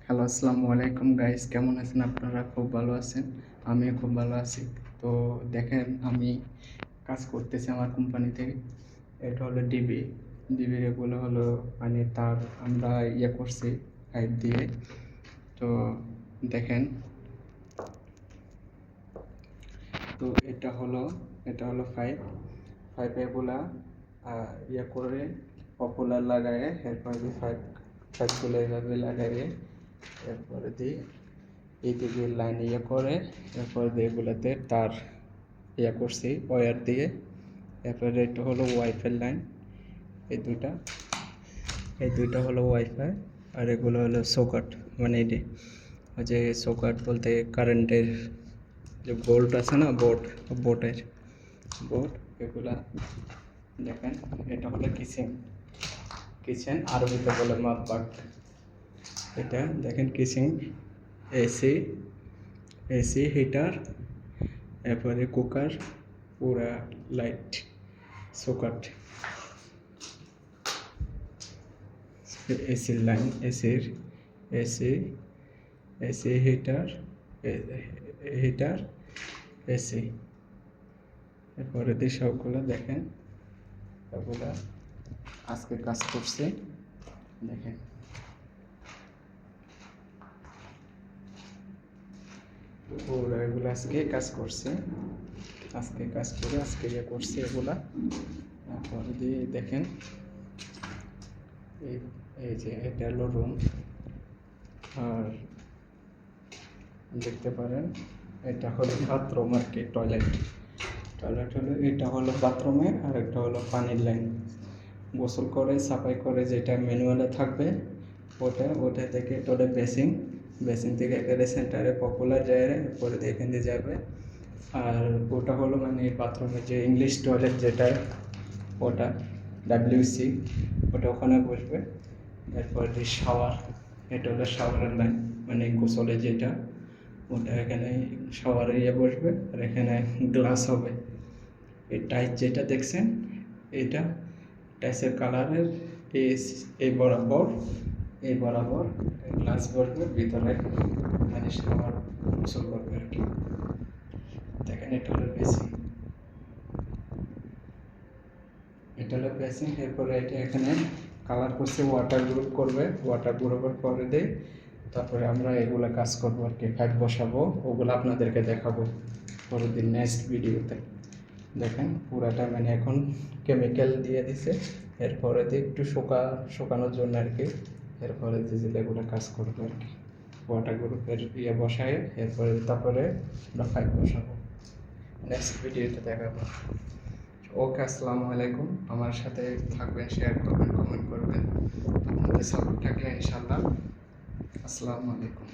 Hello, আসসালামু আলাইকুম guys, কেমন আছেন আপনারা? খুব ভালো আছেন, আমিও খুব ভালো আছি। তো দেখেন, আমি কাজ করতেছি আমার কোম্পানিতে। এটা হলো ডিবি এগুলো হলো মানে তার আমরা করছি পাইপ দিয়ে। তো দেখেন, তো এটা হলো পাইপ এগুলা করে পপুলার লাগায়, এরপরে পাইপগুলো এভাবে লাগাইয়ে এরপরে দিয়ে এইদিকে লাইন করে, এরপর দিয়ে এগুলোতে তার করছি ওয়্যার দিয়ে। এরপরে এটা হলো ওয়াইফাই লাইন, এই দুইটা হলো ওয়াইফাই, আর এগুলো হলো সকেট। মানে এটি ওই যে সকেট বলতে কারেন্টের যে বোল্ট আছে না, বোর্ড এগুলা। দেখেন, এটা হলো কিচেন আরবিতে বলে মাতবাগ। এটা দেখেন কিচেন, এসি হিটার, এরপরে কুকার, পুরা লাইট, সকেট, এসির লাইন, এসি হিটার, এসি। এরপরে দিয়ে সবগুলো দেখেন, এগুলা আজকে কাজ করছে। দেখেন, ওরা এগুলো আজকে কাজ করছে, আজকে করছে এগুলা। তারপরে দিয়ে দেখেন, এই যে এটা হলো রুম, আর দেখতে পারেন এটা হলো বাথরুম আর কি, টয়লেট হলো, এটা হলো বাথরুমে, আর একটা হলো পানির লাইন। গোসল করে সাফাই করে যেটা ম্যানুয়ালে থাকবে ওটা থেকে ওটা বেসিন থেকে একেবারে সেন্টারে পপুলার যায়, পরে দিয়ে এখান দিয়ে যাবে। আর ওটা হলো মানে বাথরুমের যে ইংলিশ টয়লেট যেটা, ওটা WC, ওটা ওখানে বসবে। এরপর শাওয়ার, এটা হলো শাওয়ারের লাইন, মানে গোসলে যেটা, ওটা এখানে শাওয়ারে বসবে। আর এখানে গ্লাস হবে, এই টাইস যেটা দেখছেন, এটা টাইসের কালারের এই বরাবর গ্লাস বসবে ভিতরে, মানে শাওয়ার গোসল করবে আর কি। দেখেন, এটা হলো বেসিন, এরপরে এটা এখানে কালার করছে, ওয়াটার গ্রুপ করবে, ওয়াটার গ্রুপের পরে দেয়। তারপরে আমরা এগুলো কাজ করবো আর কি, পাইপ বসাবো, ওগুলো আপনাদেরকে দেখাবো পরের দিন নেক্সট ভিডিওতে। দেখেন পুরাটা মানে এখন কেমিক্যাল দিয়ে দিছে, এরপরে দিয়ে একটু শুকানোর জন্য আর কি। এরপরে দিলে এগুলো কাজ করবে আর কি, ওয়াটার গ্রুপের বসায়, তারপরে আমরা পাইপ বসাবো। নেক্সট ভিডিওতে দেখাবো। ওকে, আসসালামু আলাইকুম। আমার সাথে থাকবেন, শেয়ার করবেন, কমেন্ট করবেন, আপনাদের সাপোর্ট থাকলে ইনশাল্লাহ। আসসালামু আলাইকুম।